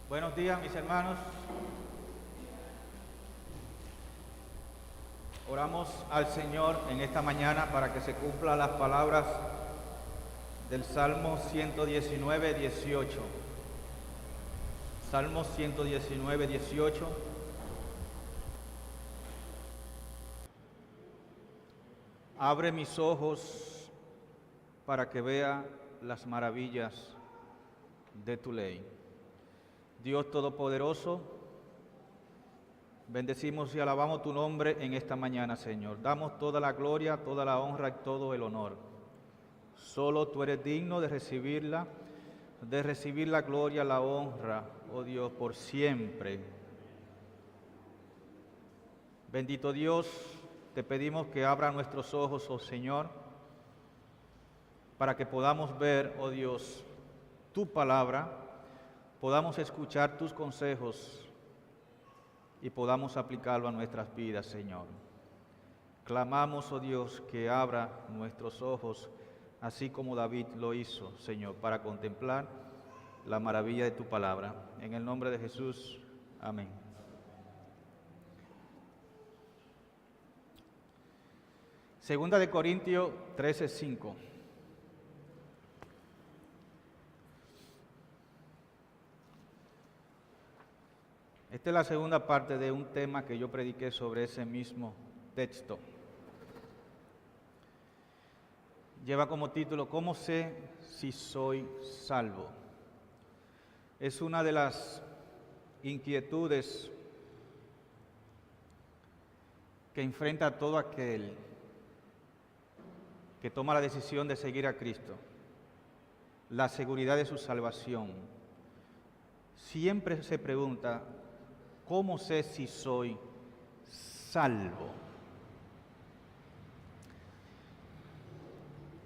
Buenos días, mis hermanos. Oramos al Señor en esta mañana para que se cumplan las palabras del Salmo 119, 18. Salmo 119, 18. Abre mis ojos para que vea las maravillas de tu ley. Dios Todopoderoso, bendecimos y alabamos tu nombre en esta mañana, Señor. Damos toda la gloria, toda la honra y todo el honor. Solo tú eres digno de recibir la gloria, la honra, oh Dios, por siempre. Bendito Dios, te pedimos que abra nuestros ojos, oh Señor, para que podamos ver, oh Dios, tu palabra, podamos escuchar tus consejos y podamos aplicarlo a nuestras vidas, Señor. Clamamos, oh Dios, que abra nuestros ojos, así como David lo hizo, Señor, para contemplar la maravilla de tu palabra. En el nombre de Jesús, amén. Segunda de Corintios 13:5. Esta es la segunda parte de un tema que yo prediqué sobre ese mismo texto. Lleva como título, ¿cómo sé si soy salvo? Es una de las inquietudes que enfrenta todo aquel que toma la decisión de seguir a Cristo. La seguridad de su salvación. Siempre se pregunta, ¿cómo sé si soy salvo?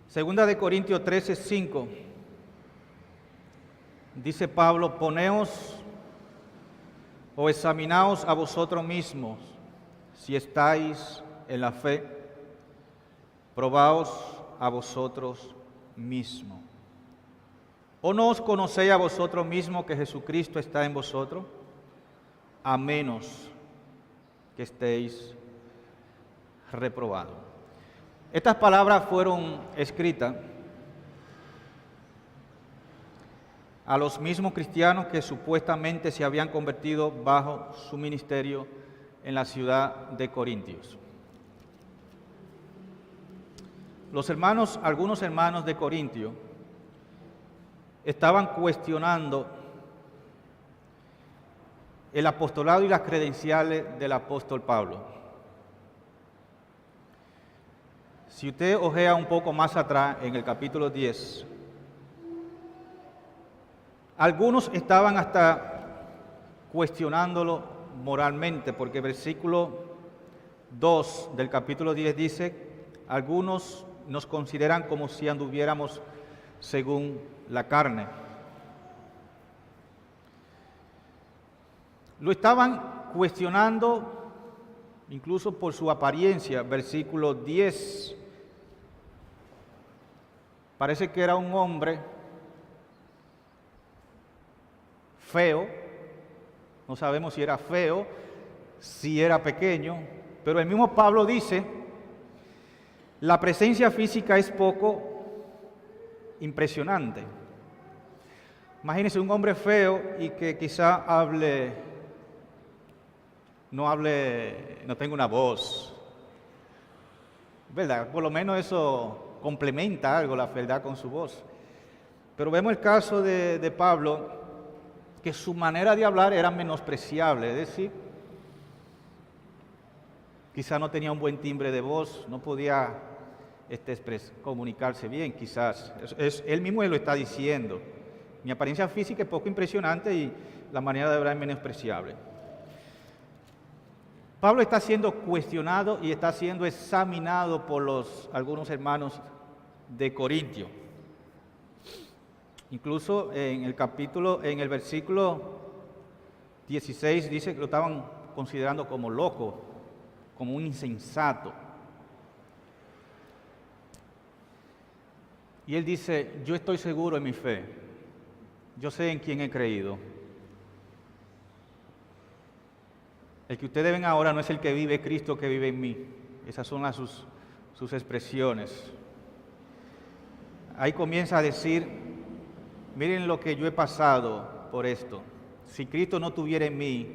Segunda de Corintios 13:5, dice Pablo, poneos o examinaos a vosotros mismos si estáis en la fe, probaos a vosotros mismos. ¿O no os conocéis a vosotros mismos que Jesucristo está en vosotros? A menos que estéis reprobados. Estas palabras fueron escritas a los mismos cristianos que supuestamente se habían convertido bajo su ministerio en la ciudad de Corintios. Algunos hermanos de Corintio estaban cuestionando el apostolado y las credenciales del apóstol Pablo. Si usted ojea un poco más atrás, en el capítulo 10, algunos estaban hasta cuestionándolo moralmente, porque el versículo 2 del capítulo 10 dice, algunos nos consideran como si anduviéramos según la carne. Lo estaban cuestionando incluso por su apariencia. Versículo 10. Parece que era un hombre feo. No sabemos si era feo, si era pequeño. Pero el mismo Pablo dice, la presencia física es poco impresionante. Imagínense un hombre feo y que quizá no tenga una voz, ¿verdad? Por lo menos eso complementa algo la fealdad con su voz. Pero vemos el caso de Pablo, que su manera de hablar era menospreciable, es decir, quizá no tenía un buen timbre de voz, no podía comunicarse bien, quizás. Él mismo lo está diciendo. Mi apariencia física es poco impresionante y la manera de hablar es menospreciable. Pablo está siendo cuestionado y está siendo examinado por algunos hermanos de Corintio. Incluso en el versículo 16 dice que lo estaban considerando como loco, como un insensato. Y él dice, yo estoy seguro en mi fe, yo sé en quién he creído, El que ustedes ven ahora no es el que vive, es Cristo que vive en mí. Esas son sus expresiones. Ahí comienza a decir, miren lo que yo he pasado por esto. Si Cristo no tuviera en mí,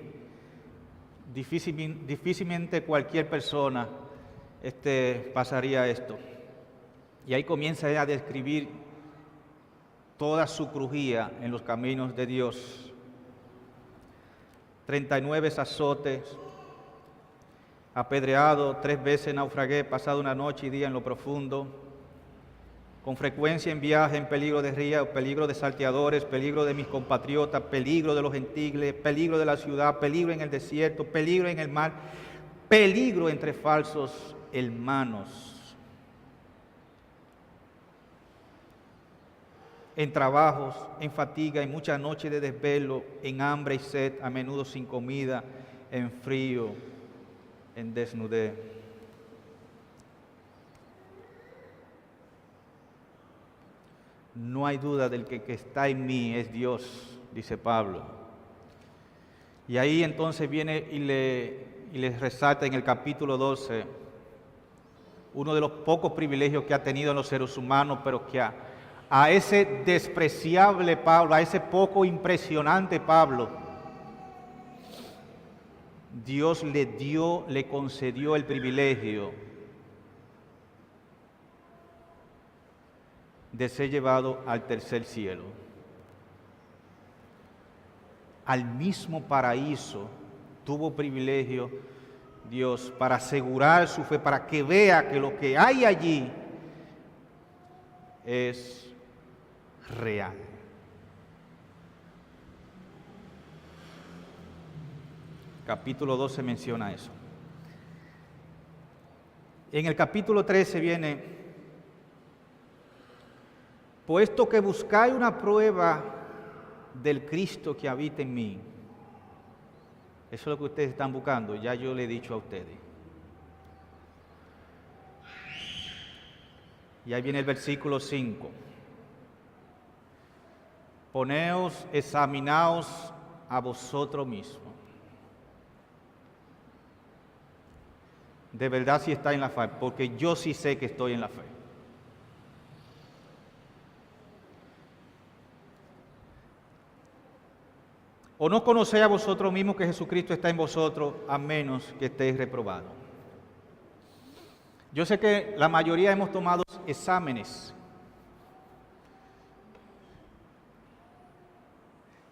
difícilmente cualquier persona pasaría esto. Y ahí comienza a describir toda su crujía en los caminos de Dios. 39 azotes, apedreado, 3 veces naufragué, pasado una noche y día en lo profundo, con frecuencia en viaje, en peligro de río, peligro de salteadores, peligro de mis compatriotas, peligro de los gentiles, peligro de la ciudad, peligro en el desierto, peligro en el mar, peligro entre falsos hermanos. En trabajos, en fatiga, en muchas noches de desvelo, en hambre y sed, a menudo sin comida, en frío, en desnudez. No hay duda del que está en mí es Dios, dice Pablo. Y ahí entonces viene y le resalta en el capítulo 12 uno de los pocos privilegios que ha tenido en los seres humanos, pero que a ese despreciable Pablo, a ese poco impresionante Pablo, Dios le concedió el privilegio de ser llevado al tercer cielo, al mismo paraíso. Tuvo privilegio Dios para asegurar su fe, para que vea que lo que hay allí es real. Capítulo 12 menciona eso. En el capítulo 13 viene: puesto que buscáis una prueba del Cristo que habita en mí. Eso es lo que ustedes están buscando, ya yo le he dicho a ustedes. Y ahí viene el versículo 5. Poneos, examinaos a vosotros mismos. De verdad si está en la fe, porque yo sí sé que estoy en la fe. ¿O no conocéis a vosotros mismos que Jesucristo está en vosotros, a menos que estéis reprobados? Yo sé que la mayoría hemos tomado exámenes.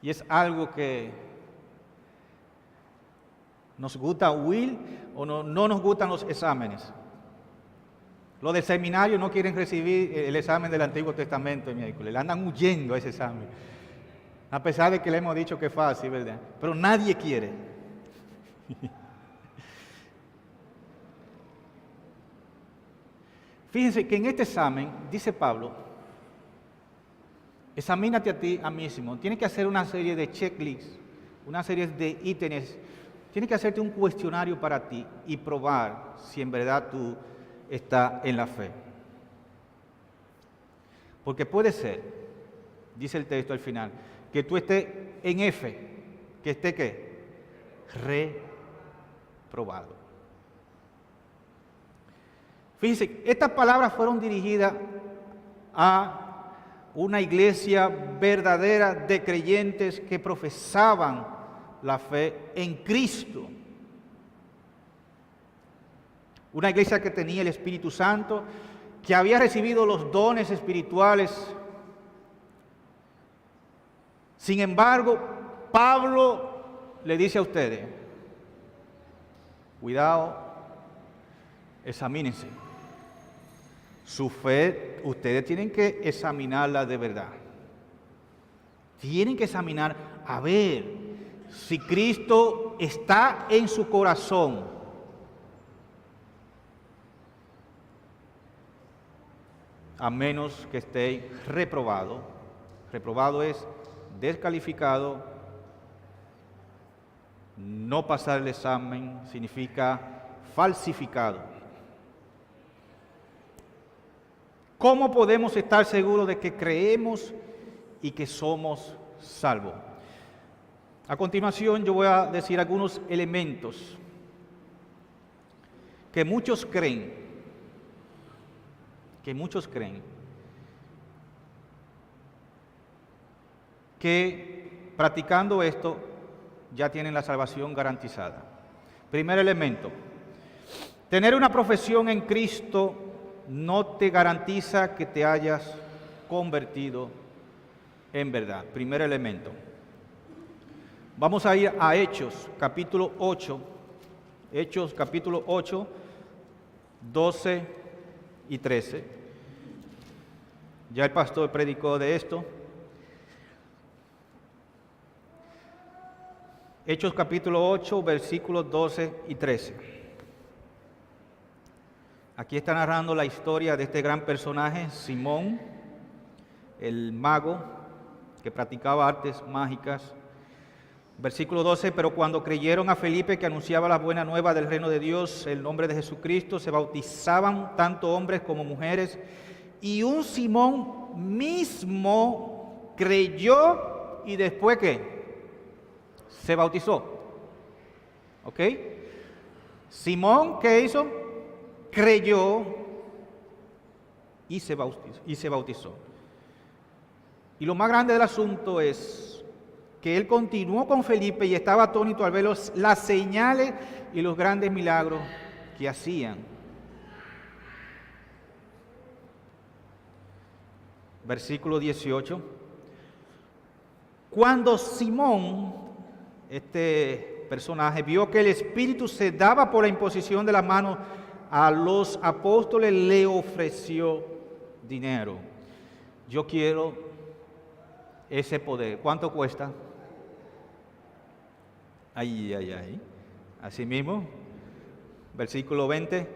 Y es algo que nos gusta huir o no nos gustan los exámenes. Los del seminario no quieren recibir el examen del Antiguo Testamento el miércoles, le andan huyendo a ese examen. A pesar de que le hemos dicho que es fácil, ¿verdad? Pero nadie quiere. Fíjense que en este examen, dice Pablo, examínate a ti mismo. Tienes que hacer una serie de checklists, una serie de ítems. Tienes que hacerte un cuestionario para ti y probar si en verdad tú estás en la fe. Porque puede ser, dice el texto al final, que tú estés en F, que esté ¿qué? Reprobado. Fíjense, estas palabras fueron dirigidas a una iglesia verdadera de creyentes que profesaban la fe en Cristo. Una iglesia que tenía el Espíritu Santo, que había recibido los dones espirituales. Sin embargo, Pablo le dice a ustedes: cuidado, examínense. Su fe, ustedes tienen que examinarla de verdad. Tienen que examinar a ver si Cristo está en su corazón. A menos que esté reprobado. Reprobado es descalificado. No pasar el examen significa falsificado. ¿Cómo podemos estar seguros de que creemos y que somos salvos? A continuación yo voy a decir algunos elementos que muchos creen que practicando esto ya tienen la salvación garantizada. Primer elemento: tener una profesión en Cristo no te garantiza que te hayas convertido en verdad. Primer elemento. Vamos a ir a Hechos, capítulo 8. Hechos, capítulo 8, 12 y 13. Ya el pastor predicó de esto. Hechos, capítulo 8, versículos 12 y 13. Aquí está narrando la historia de este gran personaje, Simón, el mago que practicaba artes mágicas. Versículo 12: pero cuando creyeron a Felipe, que anunciaba la buena nueva del reino de Dios, el nombre de Jesucristo, se bautizaban tanto hombres como mujeres, y un Simón mismo creyó y después ¿qué? Se bautizó. ¿Ok? Simón, ¿qué hizo? Creyó y se bautizó. Y lo más grande del asunto es que él continuó con Felipe y estaba atónito al ver las señales y los grandes milagros que hacían. Versículo 18. Cuando Simón, este personaje, vio que el Espíritu se daba por la imposición de las manos a los apóstoles, le ofreció dinero. Yo quiero ese poder. ¿Cuánto cuesta? Ay. Así mismo, versículo 20.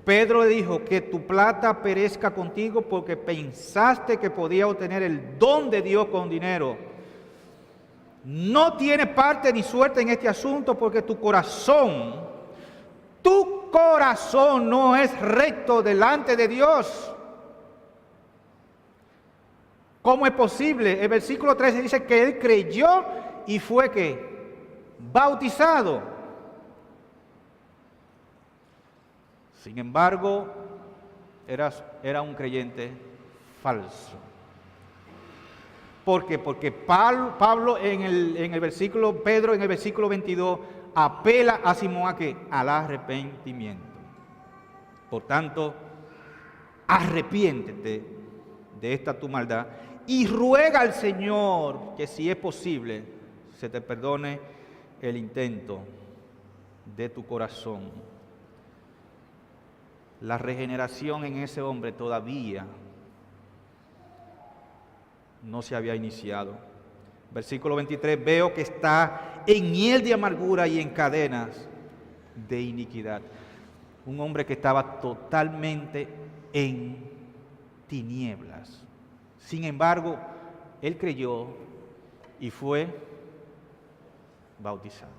Pedro le dijo: que tu plata perezca contigo, porque pensaste que podía obtener el don de Dios con dinero. No tiene parte ni suerte en este asunto, porque tu corazón no es recto delante de Dios. ¿Cómo es posible? El versículo 13 dice que él creyó y fue ¿qué? Bautizado. Sin embargo, era un creyente falso. ¿Por qué? Porque Pedro en el versículo 22 apela a Simón a ¿qué? Al arrepentimiento. Por tanto, arrepiéntete de esta tu maldad y ruega al Señor que, si es posible, se te perdone el intento de tu corazón. La regeneración en ese hombre todavía no se había iniciado. Versículo 23: veo que está en hiel de amargura y en cadenas de iniquidad. Un hombre que estaba totalmente en tinieblas. Sin embargo, él creyó y fue bautizado.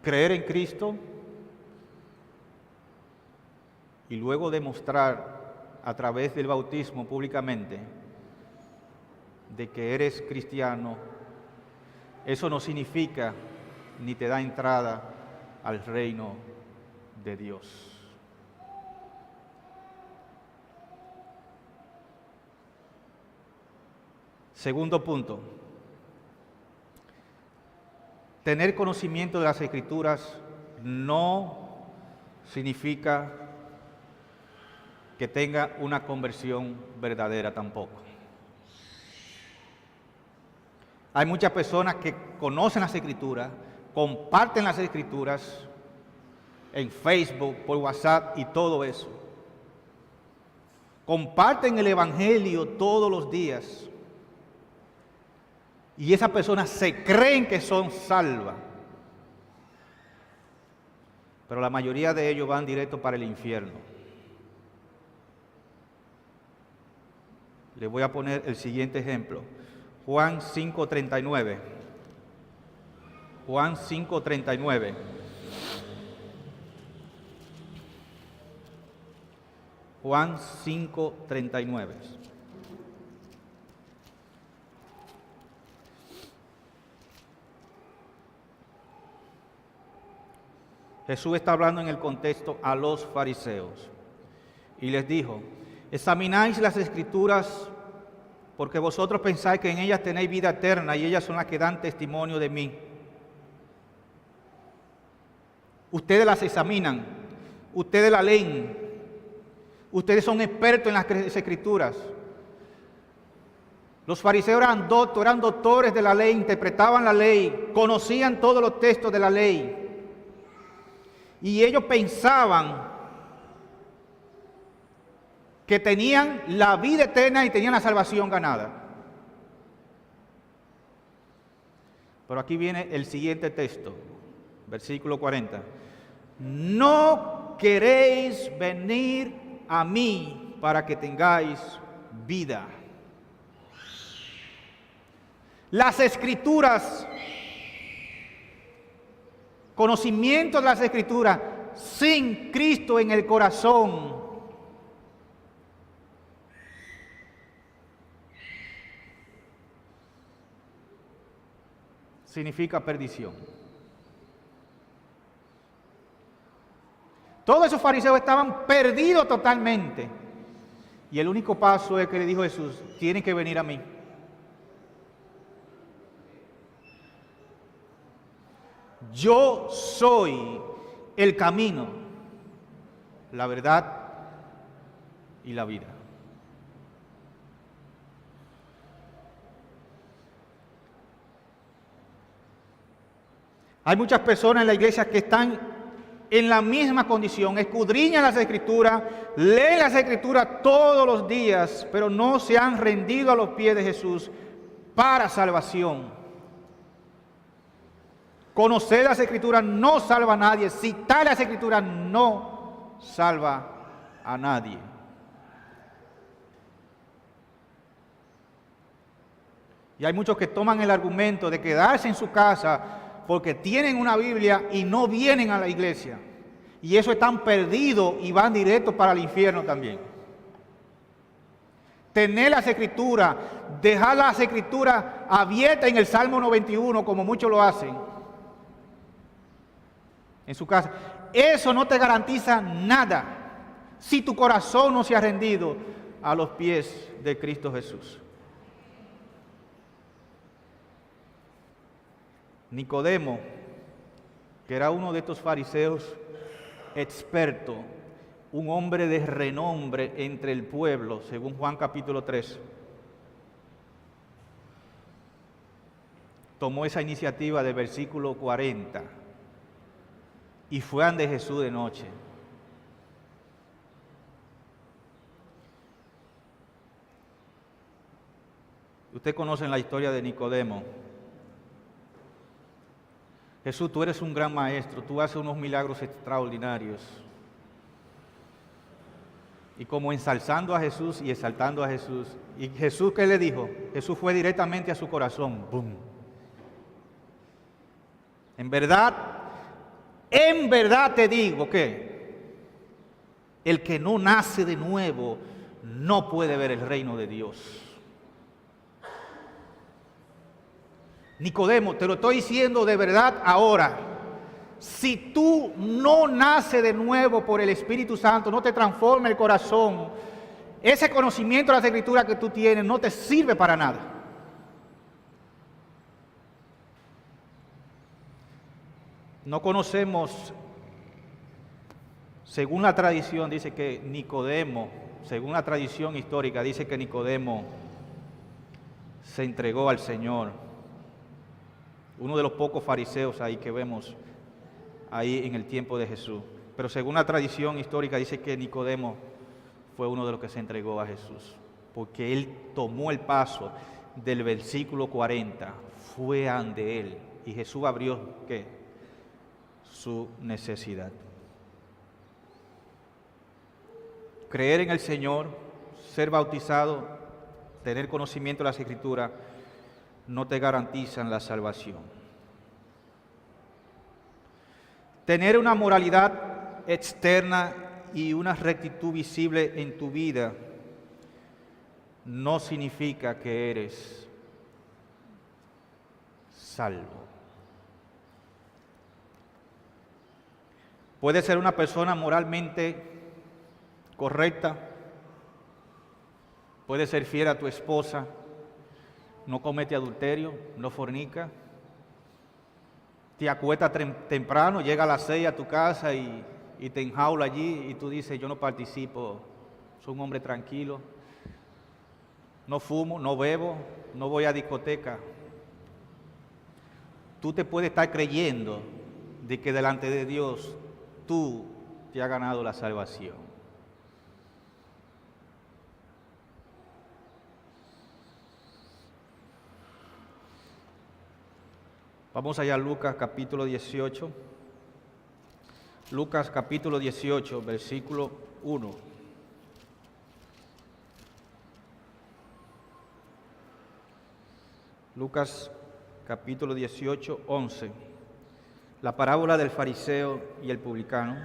Creer en Cristo y luego demostrar a través del bautismo públicamente de que eres cristiano, eso no significa ni te da entrada al reino de Dios. Segundo punto: tener conocimiento de las Escrituras no significa que tenga una conversión verdadera tampoco. Hay muchas personas que conocen las Escrituras, comparten las Escrituras en Facebook, por WhatsApp y todo eso. Comparten el Evangelio todos los días. Y esas personas se creen que son salvas. Pero la mayoría de ellos van directo para el infierno. Les voy a poner el siguiente ejemplo. Juan 5:39. Juan 5:39. Juan 5:39. Jesús está hablando en el contexto a los fariseos y les dijo: examináis las Escrituras porque vosotros pensáis que en ellas tenéis vida eterna y ellas son las que dan testimonio de mí. Ustedes las examinan, ustedes la leen, ustedes son expertos en las Escrituras. Los fariseos eran doctores de la ley, interpretaban la ley, conocían todos los textos de la ley. Y ellos pensaban que tenían la vida eterna y tenían la salvación ganada. Pero aquí viene el siguiente texto, versículo 40. No queréis venir a mí para que tengáis vida. Las Escrituras, conocimiento de las Escrituras, sin Cristo en el corazón, significa perdición. Todos esos fariseos estaban perdidos totalmente. Y el único paso es que le dijo Jesús: tienen que venir a mí. Yo soy el camino, la verdad y la vida. Hay muchas personas en la iglesia que están en la misma condición, escudriñan las Escrituras, leen las Escrituras todos los días, pero no se han rendido a los pies de Jesús para salvación. Conocer las Escrituras no salva a nadie, citar las Escrituras no salva a nadie. Y hay muchos que toman el argumento de quedarse en su casa porque tienen una Biblia y no vienen a la iglesia. Y eso están perdidos y van directo para el infierno también. Tener las Escrituras, dejar las Escrituras abiertas en el Salmo 91, como muchos lo hacen en su casa, eso no te garantiza nada si tu corazón no se ha rendido a los pies de Cristo Jesús. Nicodemo, que era uno de estos fariseos experto, un hombre de renombre entre el pueblo, según Juan capítulo 3, tomó esa iniciativa del versículo 40 y fue ante Jesús de noche. Ustedes conocen la historia de Nicodemo. Jesús, tú eres un gran maestro, tú haces unos milagros extraordinarios. Y como ensalzando a Jesús y exaltando a Jesús. ¿Y Jesús qué le dijo? Jesús fue directamente a su corazón. ¡Bum! En verdad te digo que el que no nace de nuevo no puede ver el reino de Dios. Nicodemo, te lo estoy diciendo de verdad ahora. Si tú no naces de nuevo por el Espíritu Santo, no te transforma el corazón, ese conocimiento de las Escrituras que tú tienes no te sirve para nada. No conocemos, según la tradición, dice que Nicodemo, según la tradición histórica, dice que Nicodemo se entregó al Señor. Uno de los pocos fariseos ahí que vemos ahí en el tiempo de Jesús. Pero según la tradición histórica dice que Nicodemo fue uno de los que se entregó a Jesús. Porque él tomó el paso del versículo 40, fue ante él. Y Jesús abrió, ¿qué? Su necesidad. Creer en el Señor, ser bautizado, tener conocimiento de las Escrituras, no te garantizan la salvación. Tener una moralidad externa y una rectitud visible en tu vida no significa que eres salvo. Puede ser una persona moralmente correcta, puede ser fiel a tu esposa, no comete adulterio, no fornica, te acuesta temprano, llega a las 6 a tu casa y te enjaula allí y tú dices, yo no participo, soy un hombre tranquilo, no fumo, no bebo, no voy a discoteca. Tú te puedes estar creyendo de que delante de Dios tú te has ganado la salvación. Vamos allá a Lucas capítulo 18. Lucas capítulo 18, versículo 1. Lucas capítulo 18, 11. La parábola del fariseo y el publicano.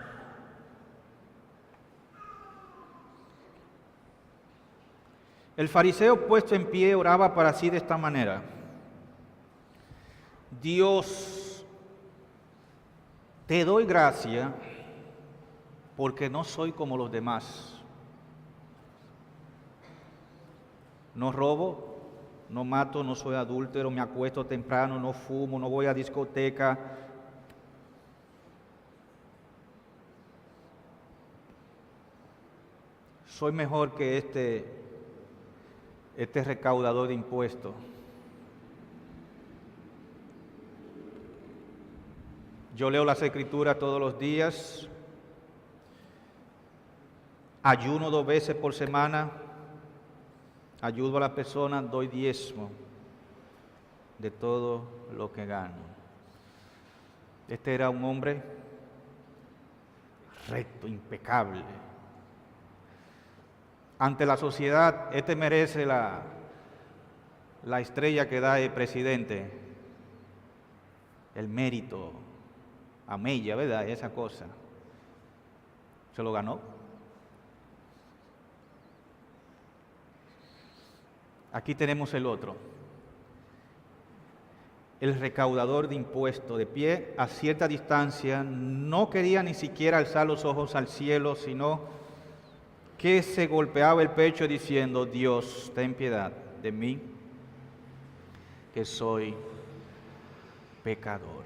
El fariseo puesto en pie oraba para sí de esta manera: Dios, te doy gracia porque no soy como los demás. No robo, no mato, no soy adúltero, me acuesto temprano, no fumo, no voy a discoteca. Soy mejor que este recaudador de impuestos. Yo leo las Escrituras todos los días, ayuno 2 veces por semana, ayudo a las personas, doy diezmo de todo lo que gano. Este era un hombre recto, impecable. Ante la sociedad, este merece la estrella que da el presidente, el mérito, amella, ¿verdad? Esa cosa. Se lo ganó. Aquí tenemos el otro. El recaudador de impuestos, de pie a cierta distancia, no quería ni siquiera alzar los ojos al cielo, sino que se golpeaba el pecho diciendo: Dios, ten piedad de mí, que soy pecador.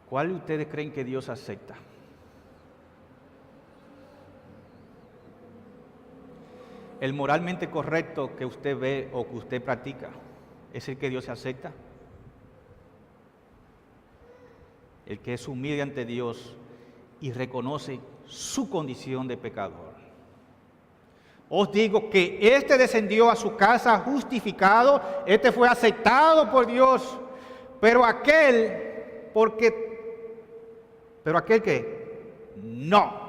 ¿Cuál de ustedes creen que Dios acepta? ¿El moralmente correcto que usted ve o que usted practica es el que Dios acepta? El que es humilde ante Dios y reconoce su condición de pecador. Os digo que este descendió a su casa justificado, este fue aceptado por Dios, pero aquel que no.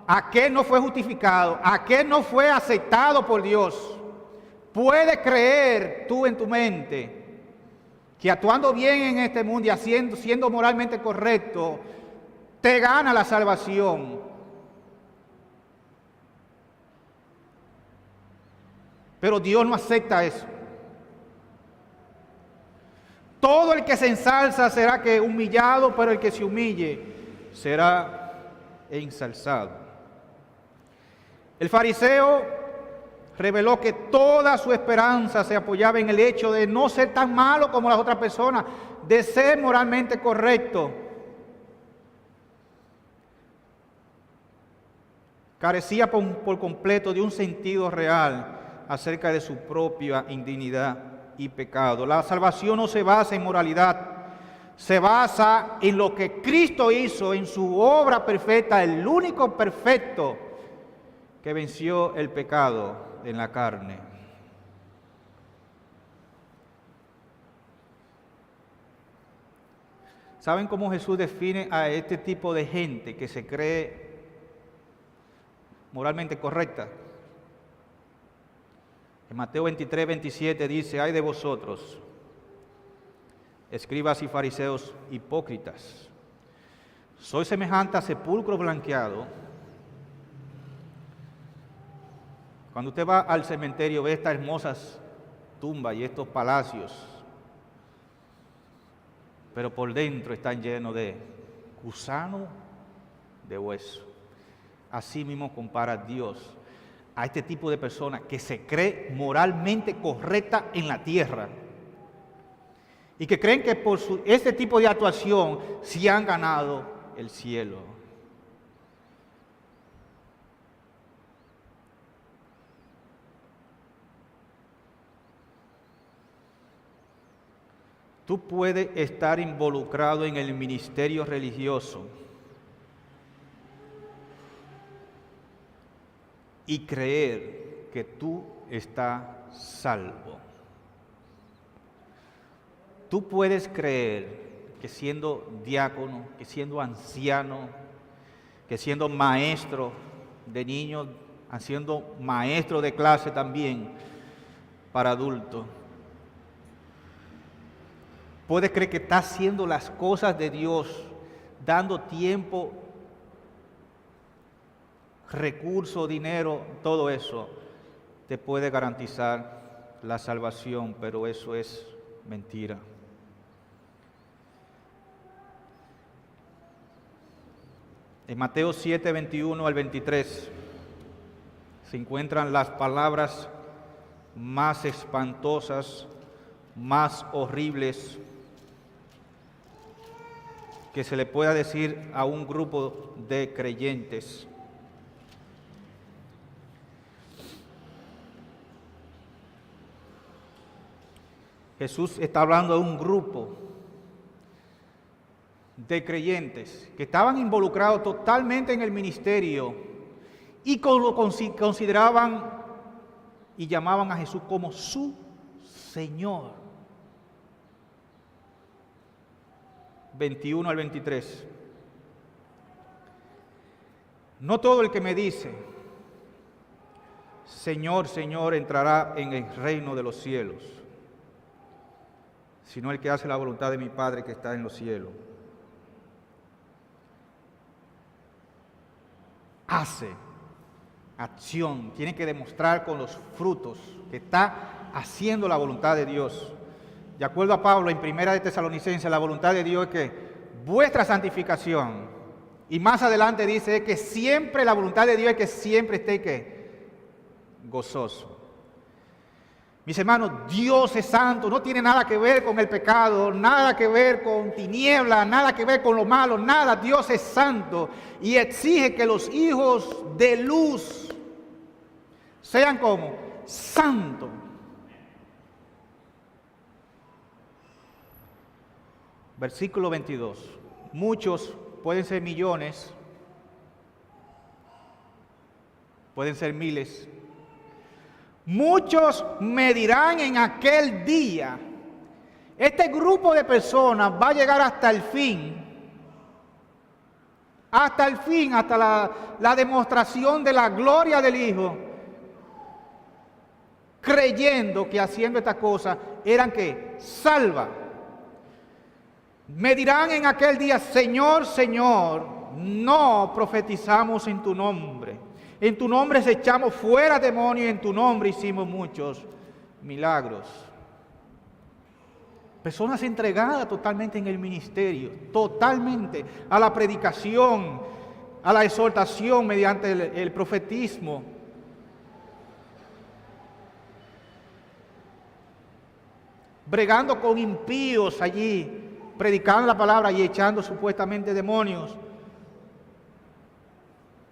Aquel no fue justificado, aquel no fue aceptado por Dios. Puedes creer tú en tu mente que actuando bien en este mundo y siendo moralmente correcto, te gana la salvación. Pero Dios no acepta eso. Todo el que se ensalza será que humillado, pero el que se humille será ensalzado. El fariseo reveló que toda su esperanza se apoyaba en el hecho de no ser tan malo como las otras personas, de ser moralmente correcto. Carecía por completo de un sentido real acerca de su propia indignidad y pecado. La salvación no se basa en moralidad, se basa en lo que Cristo hizo en su obra perfecta, el único perfecto que venció el pecado en la carne. ¿Saben cómo Jesús define a este tipo de gente que se cree moralmente correcta? En Mateo 23, 27 dice: ay de vosotros, escribas y fariseos hipócritas, sois semejante a sepulcro blanqueado. Cuando usted va al cementerio ve estas hermosas tumbas y estos palacios. pero por dentro están llenos de gusano de hueso. Así mismo compara Dios a este tipo de personas que se cree moralmente correcta en la tierra y que creen que por este tipo de actuación sí han ganado el cielo. Tú puedes estar involucrado en el ministerio religioso y creer que tú estás salvo. Tú puedes creer que siendo diácono, que siendo anciano, que siendo maestro de niños, siendo maestro de clase también para adultos, puedes creer que estás haciendo las cosas de Dios, dando tiempo, recursos, dinero, todo eso te puede garantizar la salvación, pero eso es mentira. En Mateo 7, 21 al 23 se encuentran las palabras más espantosas, más horribles que se le pueda decir a un grupo de creyentes. Jesús está hablando de un grupo de creyentes que estaban involucrados totalmente en el ministerio y lo consideraban y llamaban a Jesús como su Señor. 21 al 23. No todo el que me dice, Señor, Señor, entrará en el reino de los cielos, sino el que hace la voluntad de mi Padre que está en los cielos. Hace acción, tiene que demostrar con los frutos que está haciendo la voluntad de Dios. De acuerdo a Pablo en Primera de Tesalonicenses, la voluntad de Dios es que vuestra santificación, y más adelante dice que siempre la voluntad de Dios es que siempre esté gozoso. Mis hermanos, Dios es santo, no tiene nada que ver con el pecado, nada que ver con tinieblas, nada que ver con lo malo, nada. Dios es santo y exige que los hijos de luz sean como santos. Versículo 22. Muchos, pueden ser millones, pueden ser miles. Muchos me dirán en aquel día. Este grupo de personas va a llegar hasta el fin, hasta la demostración de la gloria del Hijo, creyendo que haciendo esta cosa eran que salva. Me dirán en aquel día, Señor, Señor, no profetizamos en tu nombre. En tu nombre echamos fuera demonios y en tu nombre hicimos muchos milagros. Personas entregadas totalmente en el ministerio, totalmente a la predicación, a la exhortación mediante el profetismo. Bregando con impíos allí, predicando la palabra y echando supuestamente demonios.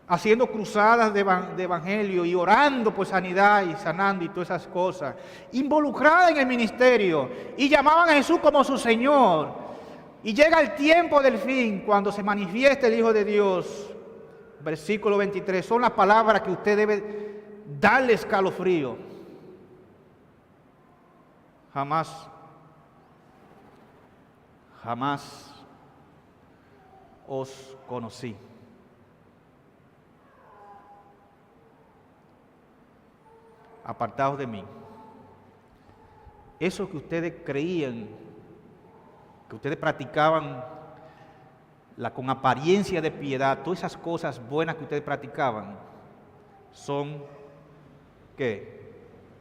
Haciendo cruzadas de evangelio y orando por sanidad y sanando y todas esas cosas, involucrada en el ministerio, y llamaban a Jesús como su Señor. Y llega el tiempo del fin, cuando se manifieste el Hijo de Dios. Versículo 23, son las palabras que usted debe darle escalofrío. Jamás os conocí. Apartados de mí. Eso que ustedes creían, que ustedes practicaban con apariencia de piedad, todas esas cosas buenas que ustedes practicaban, son ¿qué?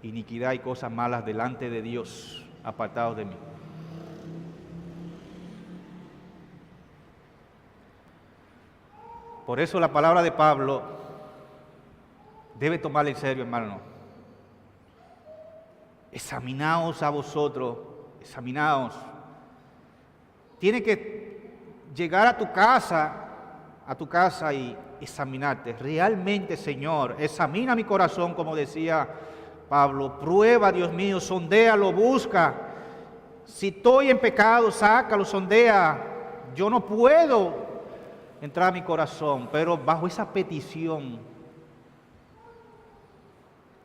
Iniquidad y cosas malas delante de Dios. Apartados de mí. Por eso la palabra de Pablo debe tomarla en serio, hermano. Examinaos a vosotros, examinaos. Tiene que llegar a tu casa y examinarte. Realmente, Señor, examina mi corazón, como decía Pablo. Prueba, Dios mío, sondéalo, busca. Si estoy en pecado, sácalo, sondea. Yo no puedo entrar a mi corazón, pero bajo esa petición,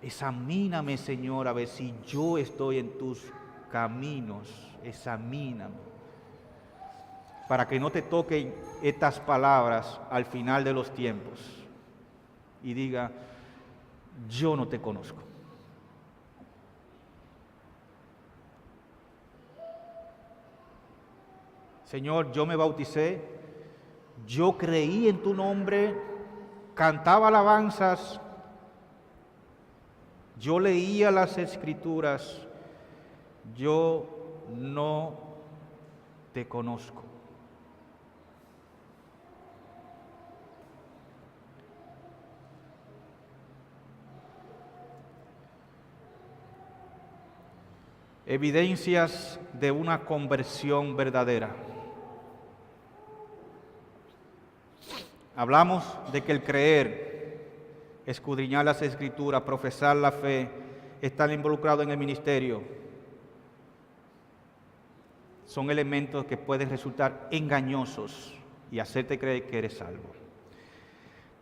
examíname, Señor, a ver si yo estoy en tus caminos. Examíname, para que no te toquen estas palabras al final de los tiempos y diga, yo no te conozco. Señor, yo me bauticé, yo creí en tu nombre, cantaba alabanzas, yo leía las Escrituras, yo no te conozco. Evidencias de una conversión verdadera. Hablamos de que el creer, escudriñar las Escrituras, profesar la fe, estar involucrado en el ministerio, son elementos que pueden resultar engañosos y hacerte creer que eres salvo.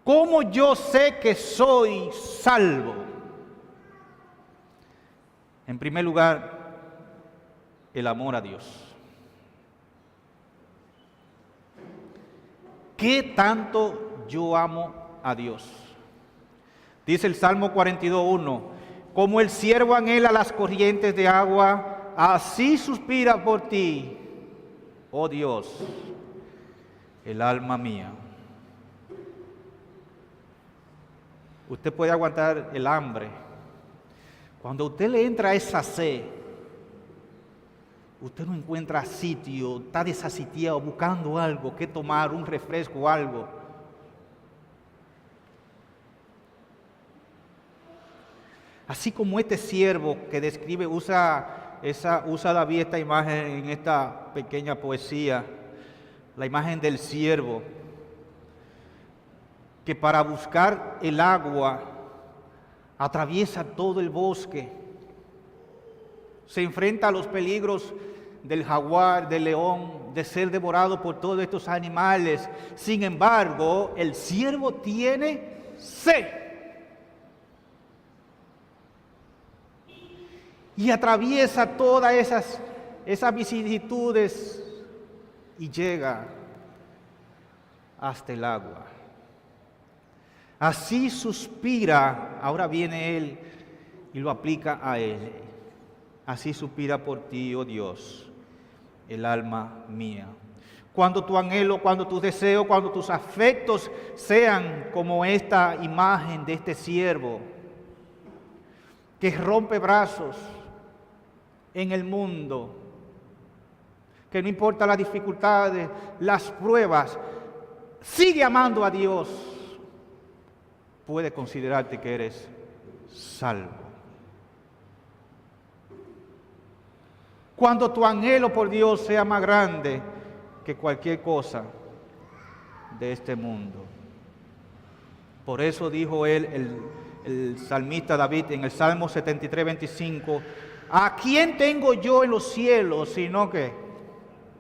¿Cómo yo sé que soy salvo? En primer lugar, el amor a Dios. ¿Qué tanto yo amo a Dios? Dice el Salmo 42:1, como el ciervo anhela las corrientes de agua, así suspira por ti, oh Dios, el alma mía. Usted puede aguantar el hambre. Cuando a usted le entra esa sed, usted no encuentra sitio, está desasitiado buscando algo que tomar, un refresco o algo. Así como este siervo que describe, usa David esta imagen en esta pequeña poesía, la imagen del siervo, que para buscar el agua atraviesa todo el bosque, se enfrenta a los peligros del jaguar, del león, de ser devorado por todos estos animales. Sin embargo, el siervo tiene sed. Y atraviesa todas esas vicisitudes y llega hasta el agua. Así suspira, ahora viene él y lo aplica a él. Así suspira por ti, oh Dios, el alma mía. Cuando tu anhelo, cuando tus deseos, cuando tus afectos sean como esta imagen de este siervo que rompe brazos en el mundo, que no importa las dificultades, las pruebas, sigue amando a Dios, puede considerarte que eres salvo. Cuando tu anhelo por Dios sea más grande que cualquier cosa de este mundo. Por eso dijo él, el salmista David, en el Salmo 73:25, ¿a quién tengo yo en los cielos sino que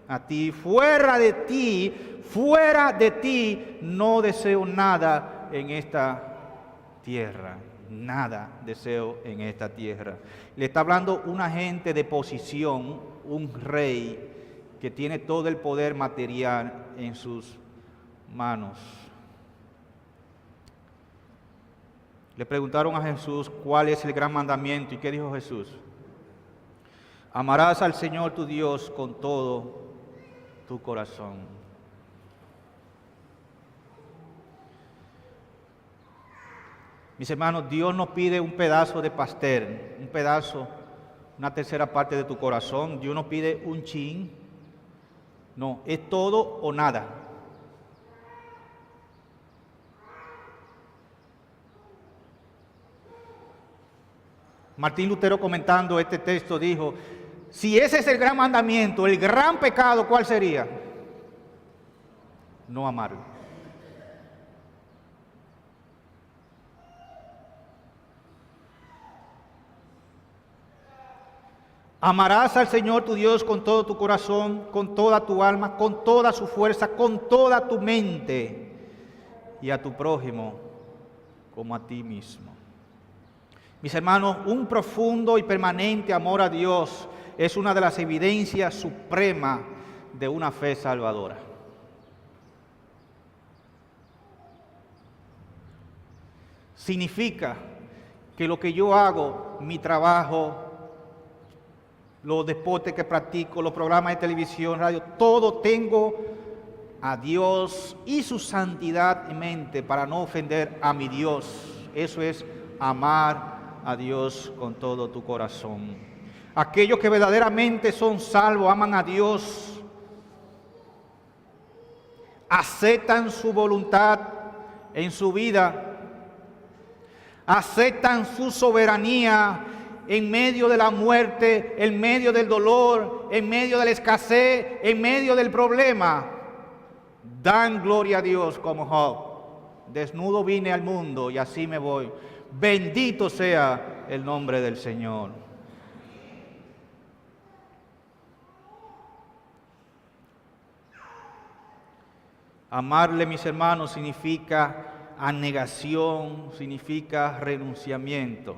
a ti? Fuera de ti, no deseo nada en esta tierra. Nada deseo en esta tierra. Le está hablando una gente de posición, un rey que tiene todo el poder material en sus manos. Le preguntaron a Jesús cuál es el gran mandamiento, y ¿qué dijo Jesús? Amarás al Señor tu Dios con todo tu corazón. Mis hermanos, Dios no pide un pedazo de pastel, un pedazo, una tercera parte de tu corazón. Dios no pide un chin. No, es todo o nada. Martín Lutero, comentando este texto, dijo: si ese es el gran mandamiento, el gran pecado, ¿cuál sería? No amarlo. Amarás al Señor tu Dios con todo tu corazón, con toda tu alma, con toda su fuerza, con toda tu mente, y a tu prójimo como a ti mismo. Mis hermanos, un profundo y permanente amor a Dios es una de las evidencias supremas de una fe salvadora. Significa que lo que yo hago, mi trabajo, los deportes que practico, los programas de televisión, radio, todo tengo a Dios y su santidad en mente para no ofender a mi Dios. Eso es amar a Dios con todo tu corazón. Aquellos que verdaderamente son salvos, aman a Dios, aceptan su voluntad en su vida, aceptan su soberanía en medio de la muerte, en medio del dolor, en medio de la escasez, en medio del problema. Dan gloria a Dios como Job. Desnudo vine al mundo y así me voy. Bendito sea el nombre del Señor. Amarle, mis hermanos, significa abnegación, significa renunciamiento.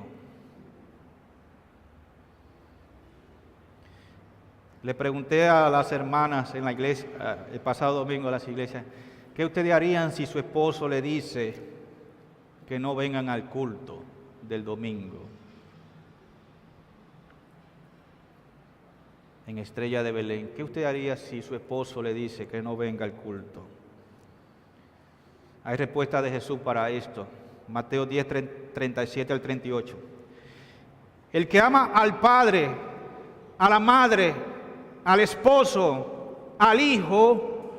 Le pregunté a las hermanas en la iglesia, el pasado domingo a las iglesias, ¿qué ustedes harían si su esposo le dice que no vengan al culto del domingo en Estrella de Belén? ¿Qué usted haría si su esposo le dice que no venga al culto? Hay respuesta de Jesús para esto. Mateo 10, 37 al 38. El que ama al padre, a la madre, al esposo, al hijo,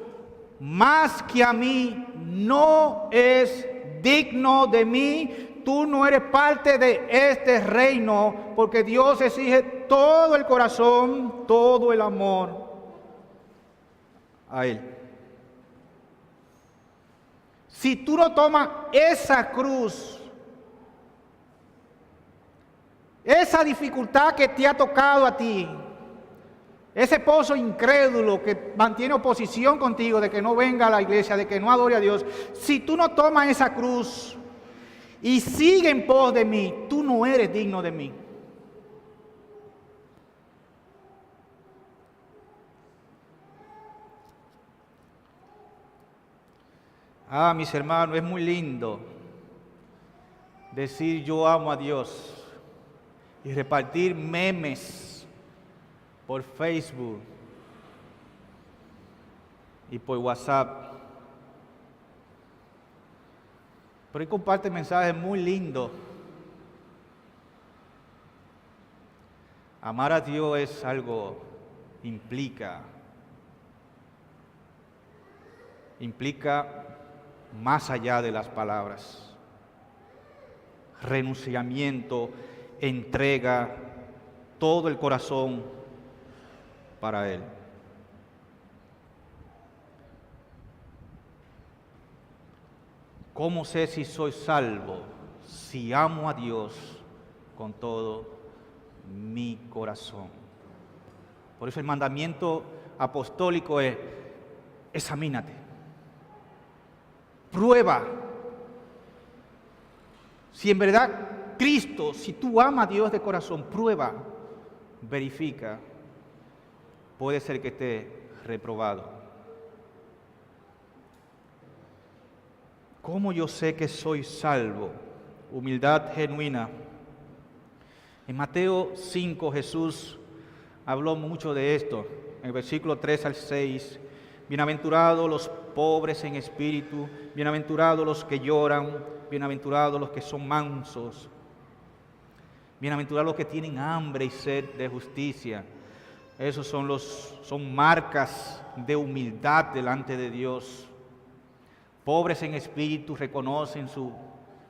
más que a mí, no es digno de mí. Tú no eres parte de este reino, porque Dios exige todo el corazón, todo el amor a Él. Si tú no tomas esa cruz, esa dificultad que te ha tocado a ti, ese esposo incrédulo que mantiene oposición contigo de que no venga a la iglesia, de que no adore a Dios, si tú no tomas esa cruz y sigue en pos de mí, tú no eres digno de mí. Ah, mis hermanos, es muy lindo decir yo amo a Dios y repartir memes por Facebook y por WhatsApp. Pero ahí comparte mensajes muy lindos. Amar a Dios es algo, implica más allá de las palabras. Renunciamiento, entrega, todo el corazón para Él. ¿Cómo sé si soy salvo? Si amo a Dios con todo mi corazón. Por eso el mandamiento apostólico es: examínate, prueba. Si en verdad Cristo, si tú amas a Dios de corazón, prueba, verifica. Puede ser que esté reprobado. ¿Cómo yo sé que soy salvo? Humildad genuina. En Mateo 5 Jesús habló mucho de esto. En el versículo 3 al 6. Bienaventurados los pobres en espíritu, bienaventurados los que lloran, bienaventurados los que son mansos, bienaventurados los que tienen hambre y sed de justicia. Esos son marcas de humildad delante de Dios. Pobres en espíritu reconocen su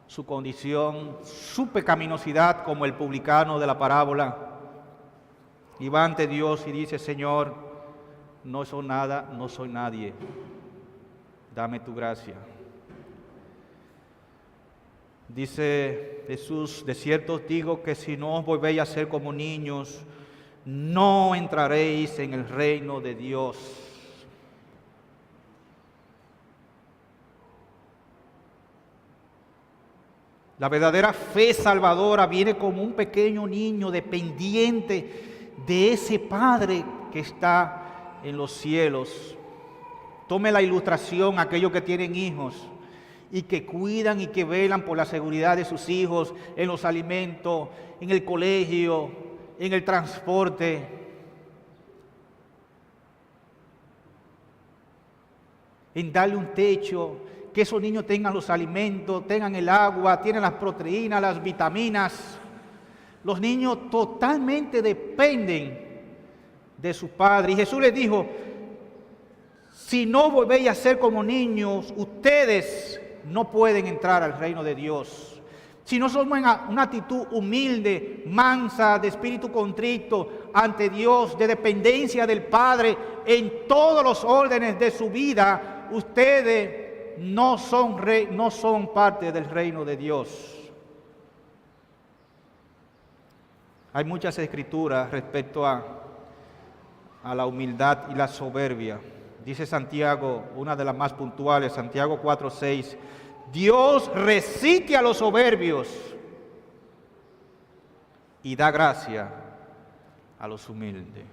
su condición, su pecaminosidad como el publicano de la parábola. Y va ante Dios y dice: Señor, no soy nada, no soy nadie. Dame tu gracia. Dice Jesús: de cierto os digo que si no os volvéis a ser como niños, no entraréis en el reino de Dios. La verdadera fe salvadora viene como un pequeño niño dependiente de ese Padre que está en los cielos. Tome la ilustración aquellos que tienen hijos y que cuidan y que velan por la seguridad de sus hijos en los alimentos, en el colegio, en el transporte. En darle un techo, que esos niños tengan los alimentos, tengan el agua, tienen las proteínas, las vitaminas. Los niños totalmente dependen de su padre. Y Jesús les dijo: si no volvéis a ser como niños, ustedes no pueden entrar al reino de Dios. Si no somos en una actitud humilde, mansa, de espíritu contrito ante Dios, de dependencia del Padre en todos los órdenes de su vida, ustedes no son parte del reino de Dios. Hay muchas escrituras respecto a la humildad y la soberbia. Dice Santiago, una de las más puntuales, Santiago 4:6, Dios resiste a los soberbios y da gracia a los humildes.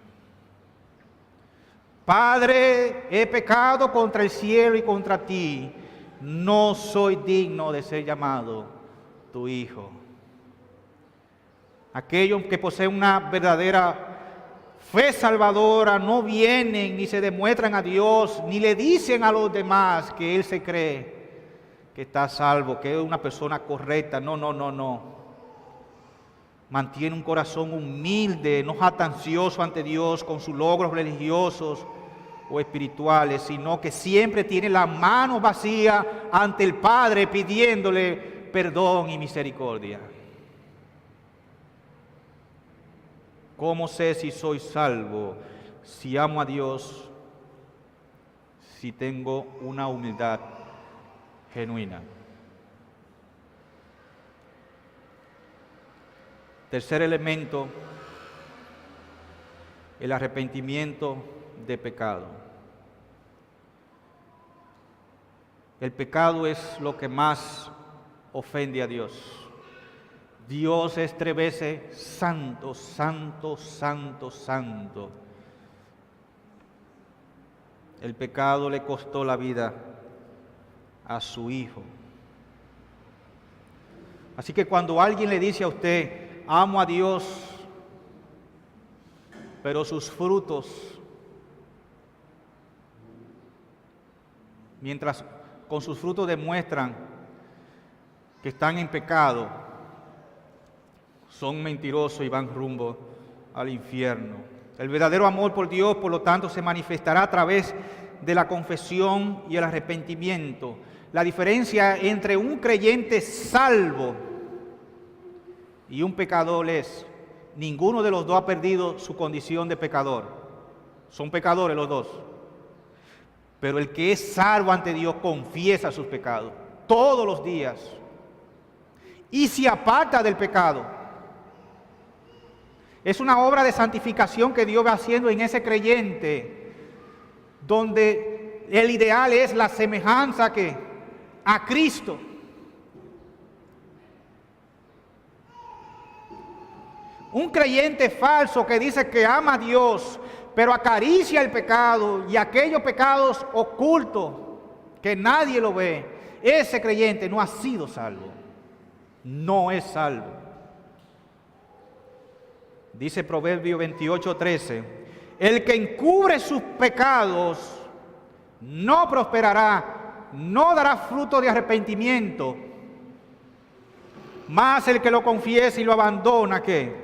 Padre, he pecado contra el cielo y contra ti, no soy digno de ser llamado tu hijo. Aquellos que poseen una verdadera fe salvadora no vienen ni se demuestran a Dios, ni le dicen a los demás que Él se cree que está salvo, que es una persona correcta. No. Mantiene un corazón humilde, no jactancioso ante Dios con sus logros religiosos o espirituales, sino que siempre tiene la mano vacía ante el Padre pidiéndole perdón y misericordia. ¿Cómo sé si soy salvo? Si amo a Dios, si tengo una humildad genuina. Tercer elemento, el arrepentimiento de pecado. El pecado es lo que más ofende a Dios. Dios es 3 veces santo, santo, santo, santo. El pecado le costó la vida a su Hijo. Así que cuando alguien le dice a usted: amo a Dios, pero sus frutos, mientras con sus frutos demuestran que están en pecado, son mentirosos y van rumbo al infierno. El verdadero amor por Dios, por lo tanto, se manifestará a través de la confesión y el arrepentimiento. La diferencia entre un creyente salvo y un pecador es: ninguno de los dos ha perdido su condición de pecador. Son pecadores los dos. Pero el que es salvo ante Dios confiesa sus pecados todos los días y se aparta del pecado. Es una obra de santificación que Dios va haciendo en ese creyente, donde el ideal es la semejanza a Cristo. Un creyente falso que dice que ama a Dios, pero acaricia el pecado y aquellos pecados ocultos que nadie lo ve, ese creyente no ha sido salvo, no es salvo. Dice Proverbio 28:13, el que encubre sus pecados no prosperará, no dará fruto de arrepentimiento, mas el que lo confiese y lo abandona, ¿qué?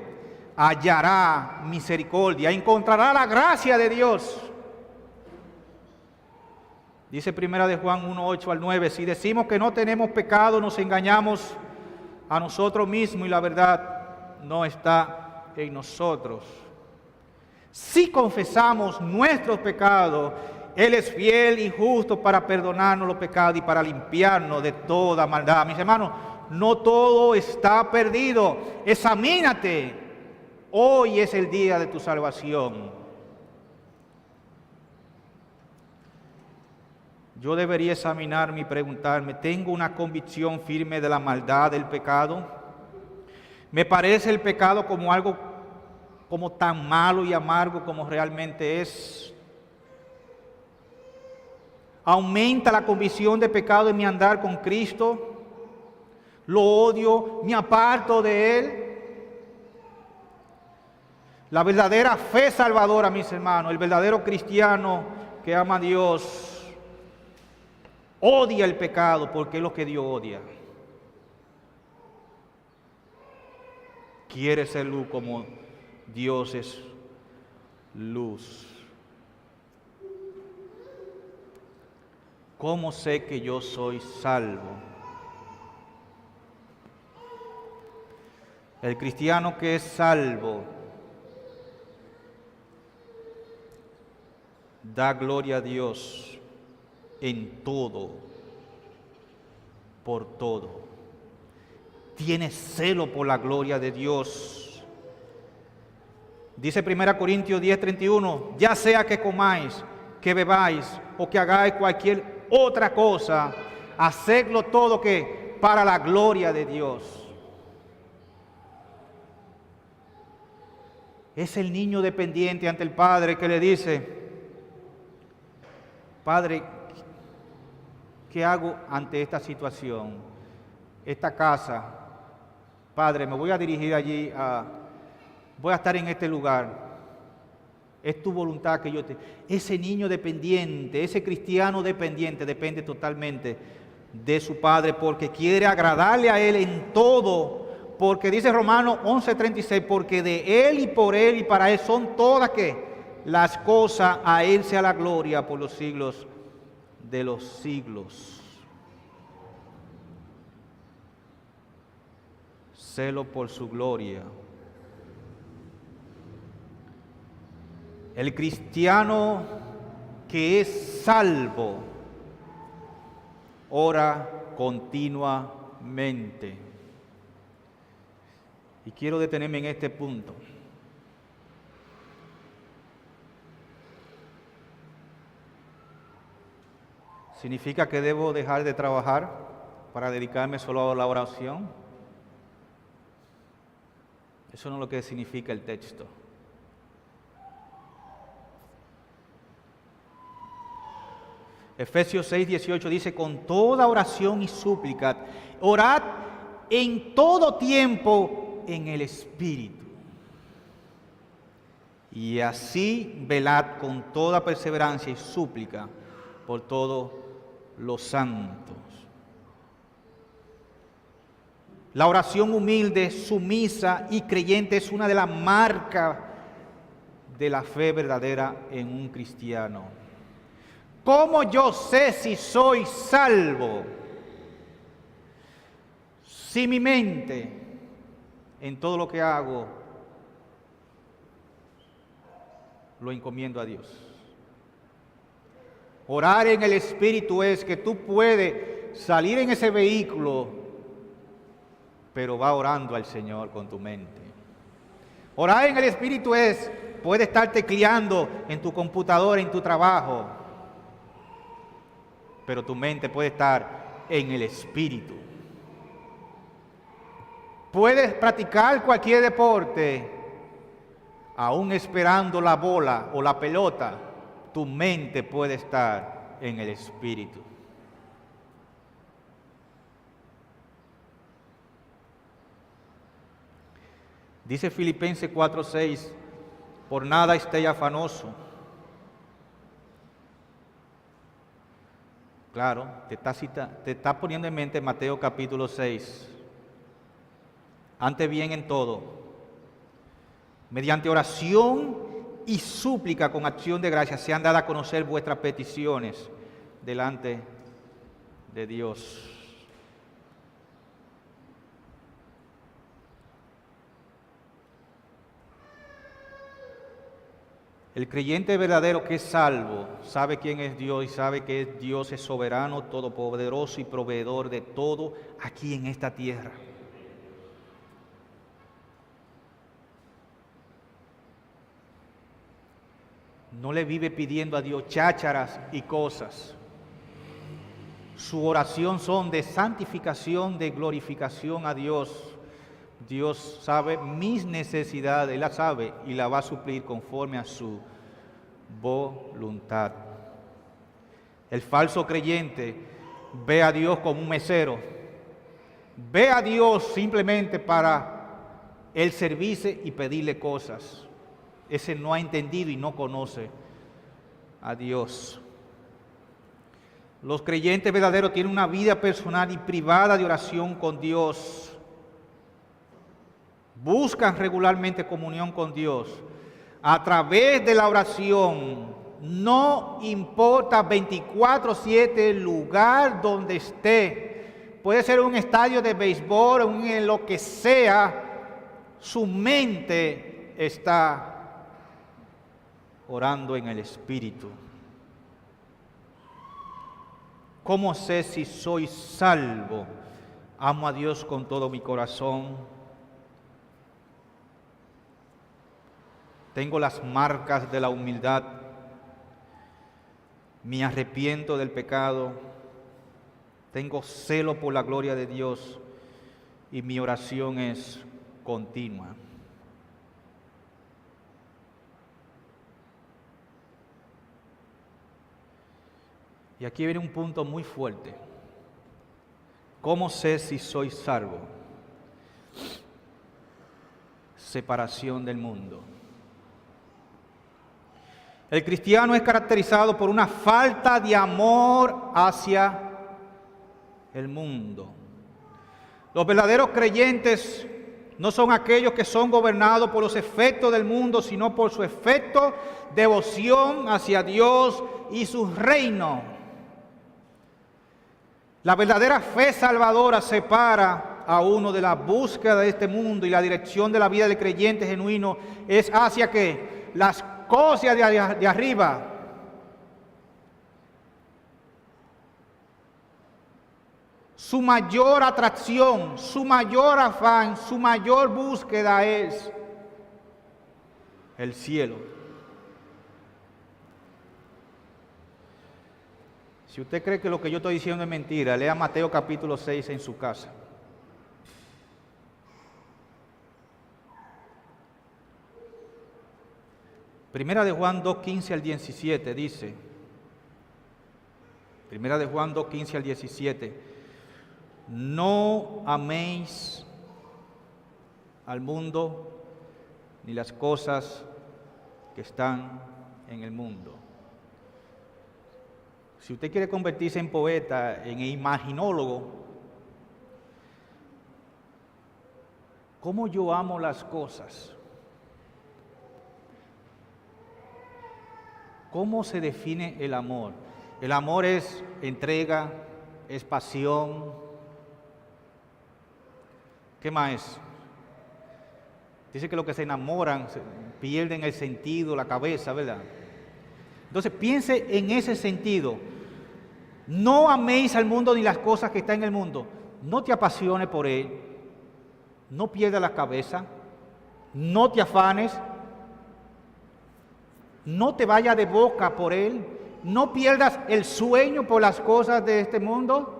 Hallará misericordia, encontrará la gracia de Dios. Dice Primera de Juan 1, 8 al 9, si decimos que no tenemos pecado, nos engañamos a nosotros mismos y la verdad no está en nosotros. Si confesamos nuestros pecados, Él es fiel y justo para perdonarnos los pecados y para limpiarnos de toda maldad. Mis hermanos, no todo está perdido. Examínate. Hoy es el día de tu salvación. Yo debería examinarme y preguntarme, ¿tengo una convicción firme de la maldad del pecado? ¿Me parece el pecado como algo como tan malo y amargo como realmente es? ¿Aumenta la convicción de pecado en mi andar con Cristo? ¿Lo odio? ¿Me aparto de Él? La verdadera fe salvadora, mis hermanos, el verdadero cristiano que ama a Dios, odia el pecado porque es lo que Dios odia. Quiere ser luz como Dios es luz. ¿Cómo sé que yo soy salvo? El cristiano que es salvo da gloria a Dios en todo, por todo. Tiene celo por la gloria de Dios. Dice 1 Corintios 10:31, ya sea que comáis, que bebáis o que hagáis cualquier otra cosa, hacedlo todo que para la gloria de Dios. Es el niño dependiente ante el Padre que le dice, Padre, ¿qué hago ante esta situación? Esta casa, Padre, me voy a dirigir allí, voy a estar en este lugar. Es tu voluntad que yo te... Ese niño dependiente, ese cristiano dependiente, depende totalmente de su Padre porque quiere agradarle a Él en todo. Porque dice Romanos 11:36, porque de Él y por Él y para Él son todas ¿qué? Las cosas, a Él sea la gloria por los siglos de los siglos. Celo por su gloria. El cristiano que es salvo ora continuamente. Y quiero detenerme en este punto. ¿Significa que debo dejar de trabajar para dedicarme solo a la oración? Eso no es lo que significa el texto. Efesios 6:18 dice, con toda oración y súplica, orad en todo tiempo en el Espíritu. Y así velad con toda perseverancia y súplica por todos los santos. La oración humilde, sumisa y creyente es una de las marcas de la fe verdadera en un cristiano. ¿Cómo yo sé si soy salvo? Si mi mente, en todo lo que hago, lo encomiendo a Dios. Orar en el Espíritu es que tú puedes salir en ese vehículo, pero va orando al Señor con tu mente. Orar en el Espíritu es, puedes estar tecleando en tu computadora, en tu trabajo, pero tu mente puede estar en el Espíritu. Puedes practicar cualquier deporte, aún esperando la bola o la pelota, tu mente puede estar en el Espíritu. Dice Filipenses 4:6, por nada estéis afanoso. Claro, te está poniendo en mente Mateo capítulo 6. Antes bien en todo, mediante oración y súplica con acción de gracias sean dadas a conocer vuestras peticiones delante de Dios. El creyente verdadero que es salvo sabe quién es Dios y sabe que Dios es soberano, todopoderoso y proveedor de todo aquí en esta tierra. No le vive pidiendo a Dios chácharas y cosas. Su oración son de santificación, de glorificación a Dios. Dios sabe mis necesidades, Él las sabe y la va a suplir conforme a su voluntad. El falso creyente ve a Dios como un mesero, ve a Dios simplemente para el servirse y pedirle cosas. Ese no ha entendido y no conoce a Dios. Los creyentes verdaderos tienen una vida personal y privada de oración con Dios. Buscan regularmente comunión con Dios a través de la oración. No importa 24/7 el lugar donde esté. Puede ser un estadio de béisbol, en lo que sea. Su mente está orando en el Espíritu. ¿Cómo sé si soy salvo? Amo a Dios con todo mi corazón. Tengo las marcas de la humildad. Me arrepiento del pecado. Tengo celo por la gloria de Dios. Y mi oración es continua. Y aquí viene un punto muy fuerte. ¿Cómo sé si soy salvo? Separación del mundo. El cristiano es caracterizado por una falta de amor hacia el mundo. Los verdaderos creyentes no son aquellos que son gobernados por los efectos del mundo, sino por su efecto, devoción hacia Dios y su reino. La verdadera fe salvadora separa a uno de la búsqueda de este mundo, y la dirección de la vida del creyente genuino es hacia ¿qué? Las cosas de arriba. Su mayor atracción, su mayor afán, su mayor búsqueda es el cielo. Si usted cree que lo que yo estoy diciendo es mentira, lea Mateo capítulo 6 en su casa. Primera de Juan 2:15 al 17 dice, Primera de Juan 2:15 al 17, no améis al mundo ni las cosas que están en el mundo. Si usted quiere convertirse en poeta, en imaginólogo, ¿cómo yo amo las cosas? ¿Cómo se define el amor? El amor es entrega, es pasión. ¿Qué más es? Dice que los que se enamoran pierden el sentido, la cabeza, ¿verdad? Entonces piense en ese sentido. No améis al mundo ni las cosas que están en el mundo. No te apasiones por él. No pierdas la cabeza. No te afanes. No te vayas de boca por él. No pierdas el sueño por las cosas de este mundo.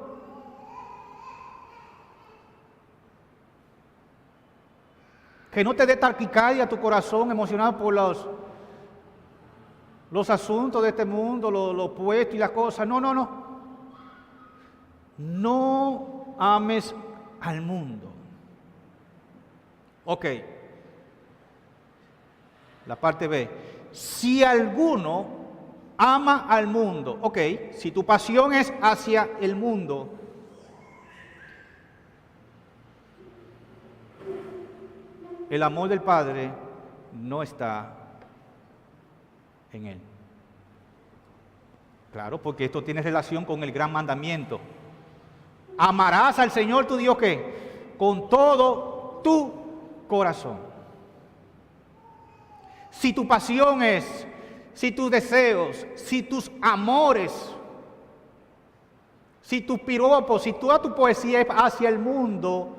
Que no te dé taquicardia a tu corazón emocionado por los asuntos de este mundo, los puestos y las cosas. No. No ames al mundo. Ok. La parte B. Si alguno ama al mundo. Ok. Si tu pasión es hacia el mundo, el amor del Padre no está en él. Claro, porque esto tiene relación con el gran mandamiento. Amarás al Señor tu Dios, ¿qué? Con todo tu corazón. Si tu pasión es, si tus deseos, si tus amores, si tus piropos, si toda tu poesía es hacia el mundo,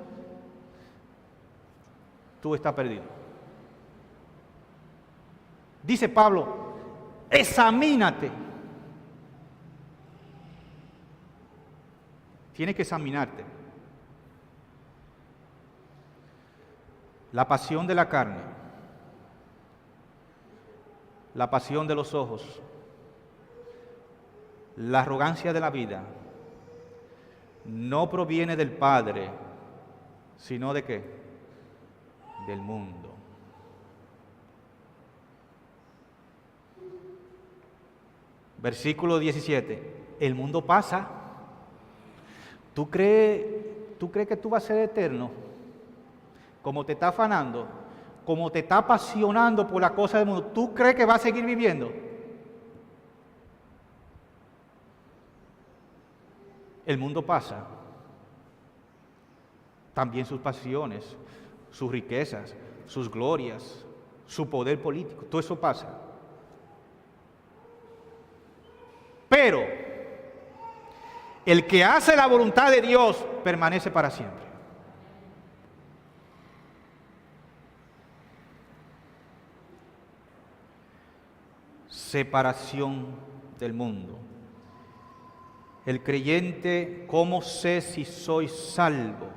tú estás perdido. Dice Pablo, examínate. Tienes que examinarte. La pasión de la carne, la pasión de los ojos, la arrogancia de la vida, no proviene del Padre, sino ¿de qué? Del mundo. Versículo 17. El mundo pasa. ¿Tú crees que tú vas a ser eterno? Como te está afanando, como te está apasionando por la cosa del mundo, ¿tú crees que vas a seguir viviendo? El mundo pasa. También sus pasiones, sus riquezas, sus glorias, su poder político, todo eso pasa. Pero el que hace la voluntad de Dios permanece para siempre. Separación del mundo. El creyente, ¿cómo sé si soy salvo?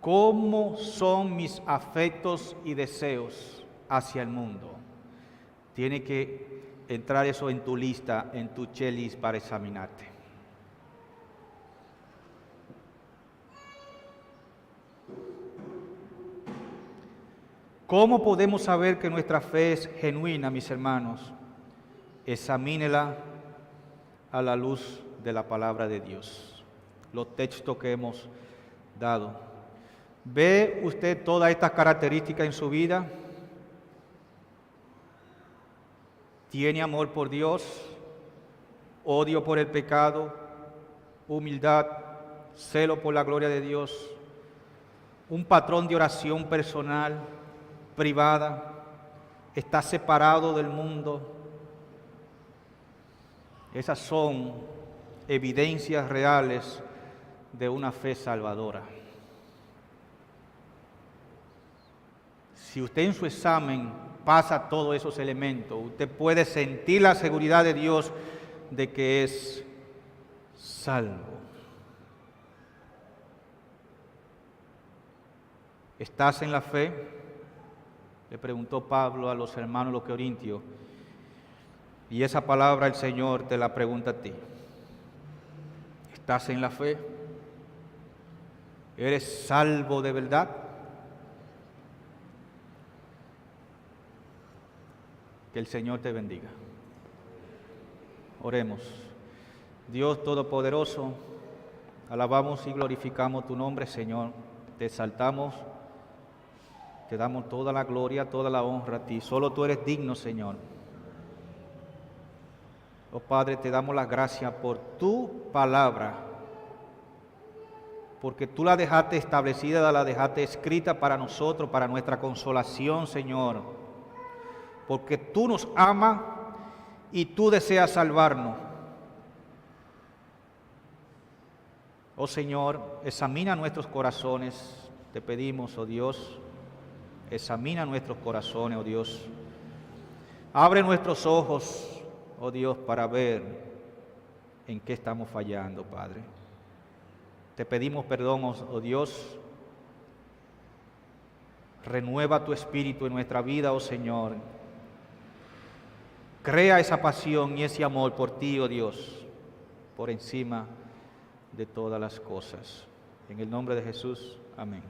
¿Cómo son mis afectos y deseos hacia el mundo? Tiene que entrar eso en tu lista, en tu checklist para examinarte. ¿Cómo podemos saber que nuestra fe es genuina, mis hermanos? Examínela a la luz de la palabra de Dios, los textos que hemos dado. ¿Ve usted todas estas características en su vida? ¿Tiene amor por Dios, odio por el pecado, humildad, celo por la gloria de Dios, un patrón de oración personal, privada, está separado del mundo? Esas son evidencias reales de una fe salvadora. Si usted en su examen pasa todos esos elementos, usted puede sentir la seguridad de Dios de que es salvo. ¿Estás en la fe? Le preguntó Pablo a los hermanos los corintios. Y esa palabra el Señor te la pregunta a ti. ¿Estás en la fe? ¿Eres salvo de verdad? Que el Señor te bendiga. Oremos. Dios Todopoderoso, alabamos y glorificamos tu nombre, Señor. Te exaltamos, te damos toda la gloria, toda la honra a ti. Solo tú eres digno, Señor. Oh Padre, te damos las gracias por tu palabra, porque tú la dejaste establecida, la dejaste escrita para nosotros, para nuestra consolación, Señor, porque tú nos amas y tú deseas salvarnos. Oh Señor, examina nuestros corazones, te pedimos, oh Dios, examina nuestros corazones, oh Dios, abre nuestros ojos, oh Dios, para ver en qué estamos fallando, Padre. Te pedimos perdón, oh Dios. Renueva tu espíritu en nuestra vida, oh Señor. Crea esa pasión y ese amor por ti, oh Dios, por encima de todas las cosas. En el nombre de Jesús, amén.